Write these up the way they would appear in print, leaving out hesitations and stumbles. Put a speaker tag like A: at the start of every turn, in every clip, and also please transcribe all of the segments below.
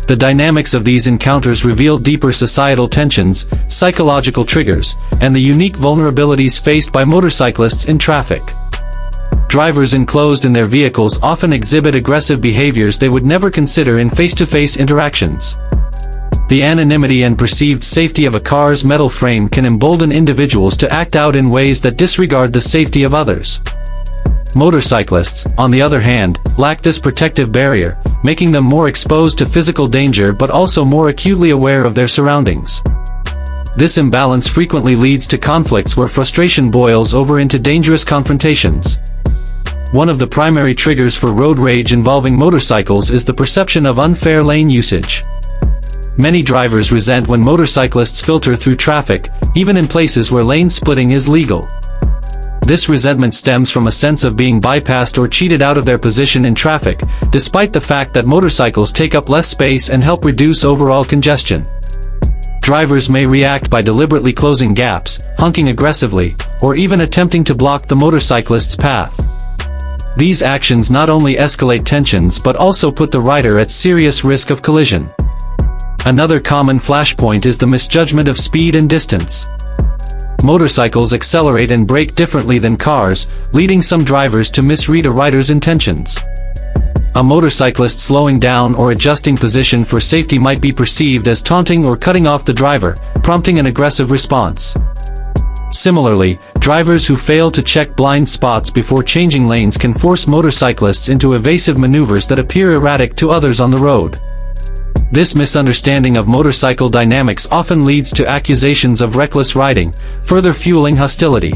A: The dynamics of these encounters reveal deeper societal tensions, psychological triggers, and the unique vulnerabilities faced by motorcyclists in traffic. Drivers enclosed in their vehicles often exhibit aggressive behaviors they would never consider in face-to-face interactions. The anonymity and perceived safety of a car's metal frame can embolden individuals to act out in ways that disregard the safety of others. Motorcyclists, on the other hand, lack this protective barrier, making them more exposed to physical danger but also more acutely aware of their surroundings. This imbalance frequently leads to conflicts where frustration boils over into dangerous confrontations. One of the primary triggers for road rage involving motorcycles is the perception of unfair lane usage. Many drivers resent when motorcyclists filter through traffic, even in places where lane splitting is legal. This resentment stems from a sense of being bypassed or cheated out of their position in traffic, despite the fact that motorcycles take up less space and help reduce overall congestion. Drivers may react by deliberately closing gaps, honking aggressively, or even attempting to block the motorcyclist's path. These actions not only escalate tensions but also put the rider at serious risk of collision. Another common flashpoint is the misjudgment of speed and distance. Motorcycles accelerate and brake differently than cars, leading some drivers to misread a rider's intentions. A motorcyclist slowing down or adjusting position for safety might be perceived as taunting or cutting off the driver, prompting an aggressive response. Similarly, drivers who fail to check blind spots before changing lanes can force motorcyclists into evasive maneuvers that appear erratic to others on the road. This misunderstanding of motorcycle dynamics often leads to accusations of reckless riding, further fueling hostility.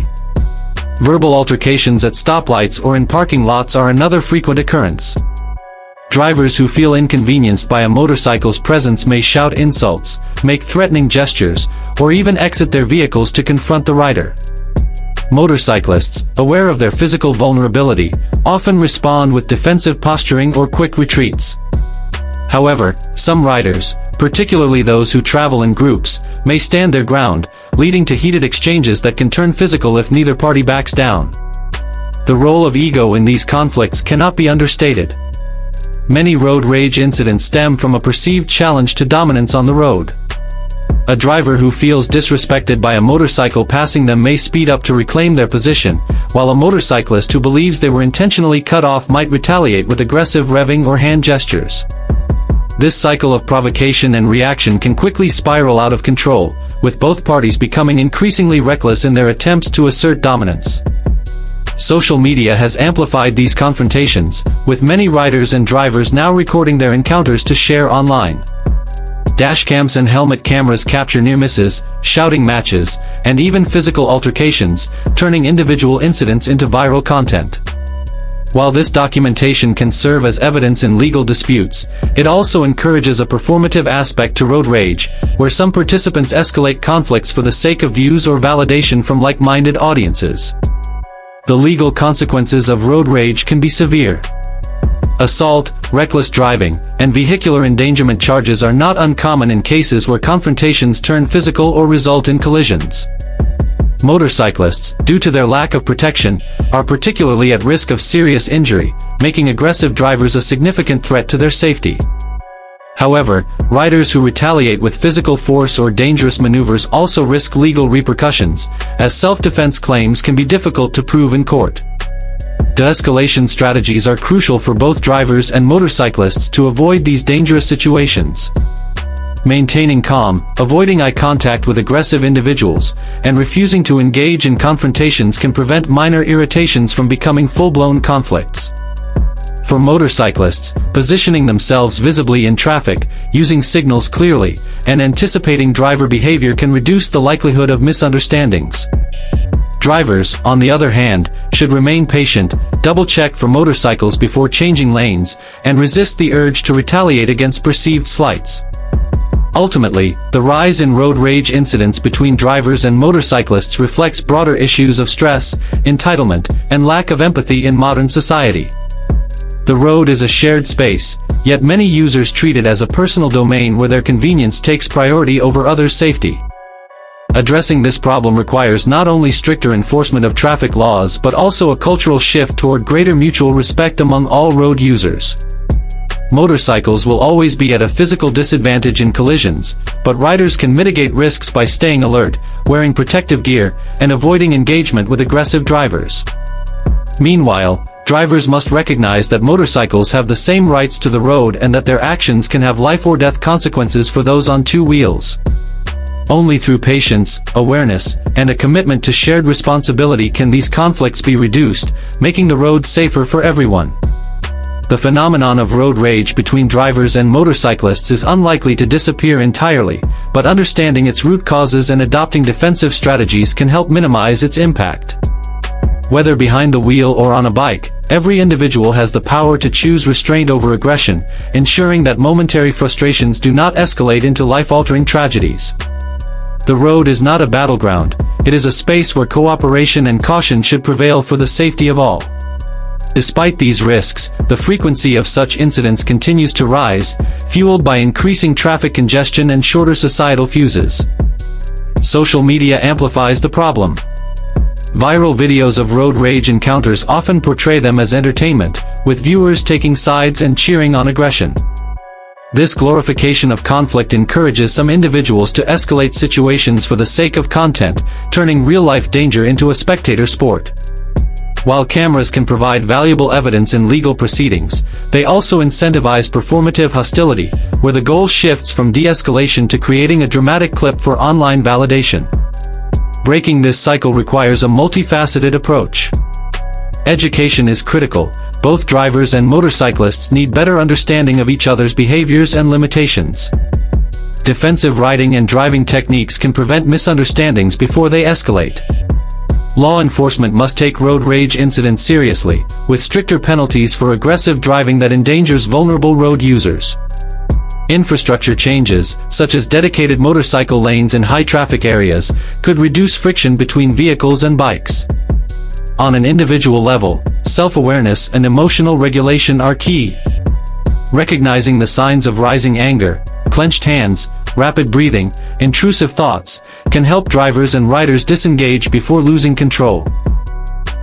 A: Verbal altercations at stoplights or in parking lots are another frequent occurrence. Drivers who feel inconvenienced by a motorcycle's presence may shout insults, make threatening gestures, or even exit their vehicles to confront the rider. Motorcyclists, aware of their physical vulnerability, often respond with defensive posturing or quick retreats. However, some riders, particularly those who travel in groups, may stand their ground, leading to heated exchanges that can turn physical if neither party backs down. The role of ego in these conflicts cannot be understated. Many road rage incidents stem from a perceived challenge to dominance on the road. A driver who feels disrespected by a motorcycle passing them may speed up to reclaim their position, while a motorcyclist who believes they were intentionally cut off might retaliate with aggressive revving or hand gestures. This cycle of provocation and reaction can quickly spiral out of control, with both parties becoming increasingly reckless in their attempts to assert dominance. Social media has amplified these confrontations, with many riders and drivers now recording their encounters to share online. Dashcams and helmet cameras capture near misses, shouting matches, and even physical altercations, turning individual incidents into viral content. While this documentation can serve as evidence in legal disputes, it also encourages a performative aspect to road rage, where some participants escalate conflicts for the sake of views or validation from like-minded audiences. The legal consequences of road rage can be severe. Assault, reckless driving, and vehicular endangerment charges are not uncommon in cases where confrontations turn physical or result in collisions. Motorcyclists, due to their lack of protection, are particularly at risk of serious injury, making aggressive drivers a significant threat to their safety. However, riders who retaliate with physical force or dangerous maneuvers also risk legal repercussions, as self-defense claims can be difficult to prove in court. De-escalation strategies are crucial for both drivers and motorcyclists to avoid these dangerous situations. Maintaining calm, avoiding eye contact with aggressive individuals, and refusing to engage in confrontations can prevent minor irritations from becoming full-blown conflicts. For motorcyclists, positioning themselves visibly in traffic, using signals clearly, and anticipating driver behavior can reduce the likelihood of misunderstandings. Drivers, on the other hand, should remain patient, double-check for motorcycles before changing lanes, and resist the urge to retaliate against perceived slights. Ultimately, the rise in road rage incidents between drivers and motorcyclists reflects broader issues of stress, entitlement, and lack of empathy in modern society. The road is a shared space, yet many users treat it as a personal domain where their convenience takes priority over others' safety. Addressing this problem requires not only stricter enforcement of traffic laws but also a cultural shift toward greater mutual respect among all road users. Motorcycles will always be at a physical disadvantage in collisions, but riders can mitigate risks by staying alert, wearing protective gear, and avoiding engagement with aggressive drivers. Meanwhile, drivers must recognize that motorcycles have the same rights to the road and that their actions can have life-or-death consequences for those on two wheels. Only through patience, awareness, and a commitment to shared responsibility can these conflicts be reduced, making the road safer for everyone. The phenomenon of road rage between drivers and motorcyclists is unlikely to disappear entirely, but understanding its root causes and adopting defensive strategies can help minimize its impact. Whether behind the wheel or on a bike, every individual has the power to choose restraint over aggression, ensuring that momentary frustrations do not escalate into life-altering tragedies. The road is not a battleground, it is a space where cooperation and caution should prevail for the safety of all. Despite these risks, the frequency of such incidents continues to rise, fueled by increasing traffic congestion and shorter societal fuses. Social media amplifies the problem. Viral videos of road rage encounters often portray them as entertainment, with viewers taking sides and cheering on aggression. This glorification of conflict encourages some individuals to escalate situations for the sake of content, turning real-life danger into a spectator sport. While cameras can provide valuable evidence in legal proceedings, they also incentivize performative hostility, where the goal shifts from de-escalation to creating a dramatic clip for online validation. Breaking this cycle requires a multifaceted approach. Education is critical. Both drivers and motorcyclists need better understanding of each other's behaviors and limitations. Defensive riding and driving techniques can prevent misunderstandings before they escalate. Law enforcement must take road rage incidents seriously, with stricter penalties for aggressive driving that endangers vulnerable road users. Infrastructure changes, such as dedicated motorcycle lanes in high-traffic areas, could reduce friction between vehicles and bikes. On an individual level, self-awareness and emotional regulation are key. Recognizing the signs of rising anger, clenched hands, rapid breathing, intrusive thoughts, can help drivers and riders disengage before losing control.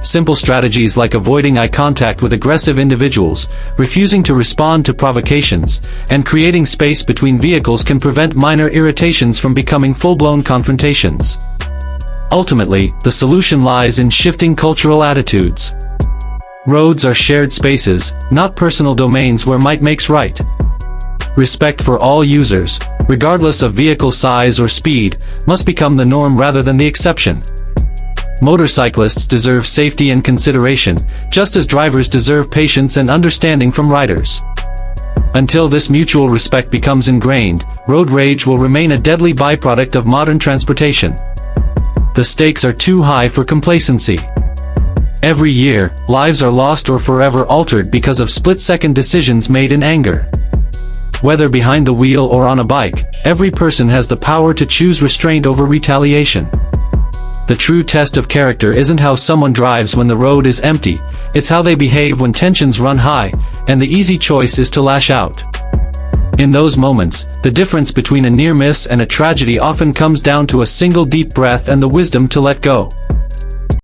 A: Simple strategies like avoiding eye contact with aggressive individuals, refusing to respond to provocations, and creating space between vehicles can prevent minor irritations from becoming full-blown confrontations. Ultimately, the solution lies in shifting cultural attitudes. Roads are shared spaces, not personal domains where might makes right. Respect for all users, regardless of vehicle size or speed, must become the norm rather than the exception. Motorcyclists deserve safety and consideration, just as drivers deserve patience and understanding from riders. Until this mutual respect becomes ingrained, road rage will remain a deadly byproduct of modern transportation. The stakes are too high for complacency. Every year, lives are lost or forever altered because of split-second decisions made in anger. Whether behind the wheel or on a bike, every person has the power to choose restraint over retaliation. The true test of character isn't how someone drives when the road is empty, it's how they behave when tensions run high, and the easy choice is to lash out. In those moments, the difference between a near miss and a tragedy often comes down to a single deep breath and the wisdom to let go.